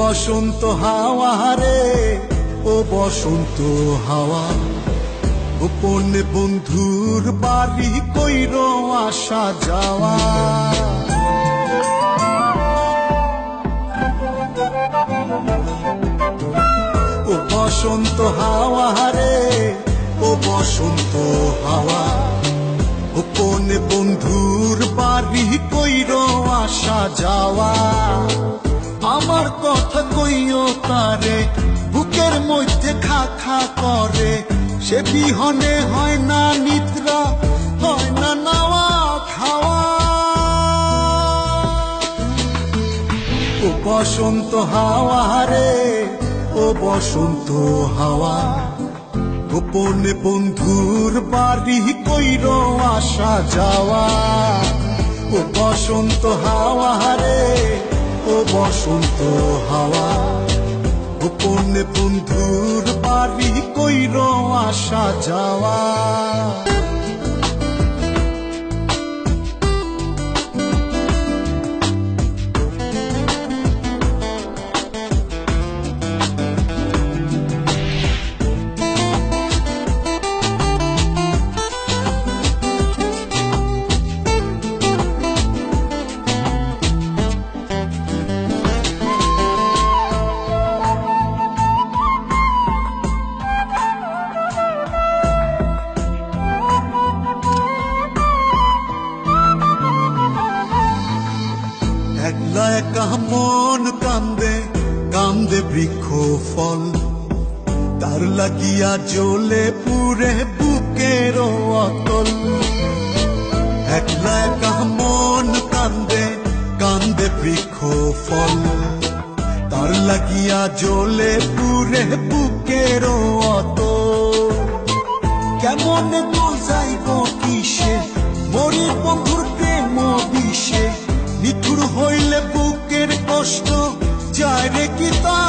বসন্ত হাওয়া রে, ও বসন্ত হাওয়া, গোপনে বন্ধুর বাড়ি কইর আসা যাওয়া। ও বসন্ত হাওয়া রে, ও বসন্ত হাওয়া, গোপনে বন্ধুর বাড়ি কইর আসা যাওয়া। আমার কথা কইও তারে, বুকের মধ্যে খা খা করে, সে বিহনে হয় না নিদ্রা, হয় না নাওয়া খাওয়া। ও বসন্ত হাওয়া রে, ও বসন্ত হাওয়া, গোপনে বন্ধুর বাড়ি কইর আসা যাওয়া। ও বসন্ত হাওয়া রে, ও বসন্ত হাওয়া, গোপনে বন্ধুর বাড়ি কইর আসা যাওয়া। একলা একা মন কান্দে, কান্দে বৃক্ষ ফল, তার লাগিয়া জ্বলে পুরে বুকের অতল। একলা একা মন কান্দে, কান্দে বৃক্ষ ফল, তার লাগিয়া জ্বলে পুরে বুকের অতল। কেমন বুঝাইব কিসে মরির বন্ধুর প্রেম বিষে, নিঠুর হইলে বুকের কষ্ট যায় রে কি তা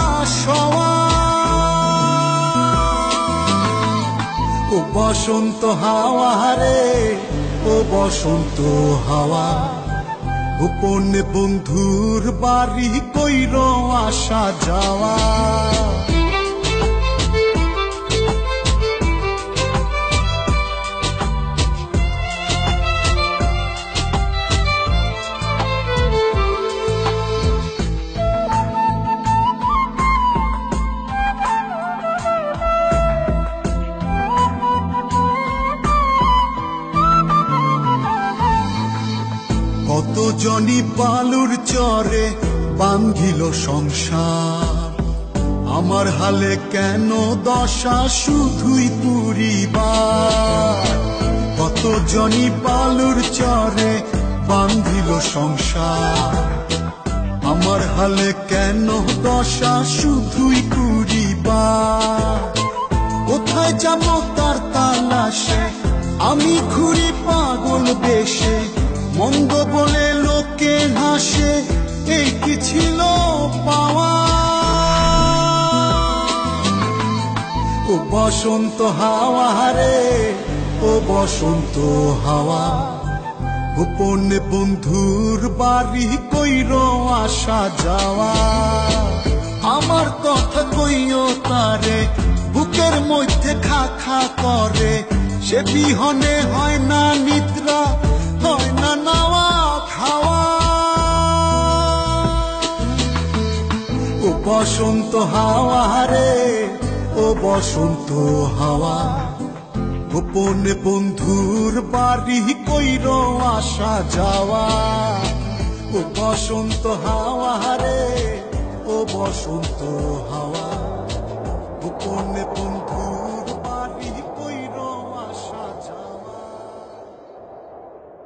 সওয়া। ও বসন্ত হাওয়া রে, ও বসন্ত হাওয়া, গোপনে বন্ধুর বাড়ি কইর আসা যাওয়া। কত জনি বালুর চরে বান্ধিল সংসার, আমার হালে কেন দশা শুধুই পুরিবার। কত জনি বালুর চরে বান্ধিল সংসার, আমার হালে কেন দশা শুধুই পুরিবার। কোথায় যাব তার তালাশে, আমি ঘুরি পাগল বেশে, মন্দ বলে লোকে হাসে, এই কি ছিল পাওয়া। ও বসন্ত হাওয়া রে, ও বসন্ত হাওয়া, গোপনে বন্ধুর বাড়ি কইর আসা যাওয়া। আমার কথা কইও তারে, বুকের মধ্যে খা খা করে, সে বিহনে হয় না নিদ্রা, হয় না নাওয়া খাওয়া। ও বসন্ত হাওয়া রে, ও বসন্ত হাওয়া, গোপনে বন্ধুর বাড়ি কইর আসা যাওয়া। ও বসন্ত হাওয়া রে, ও বসন্ত হাওয়া, গোপনে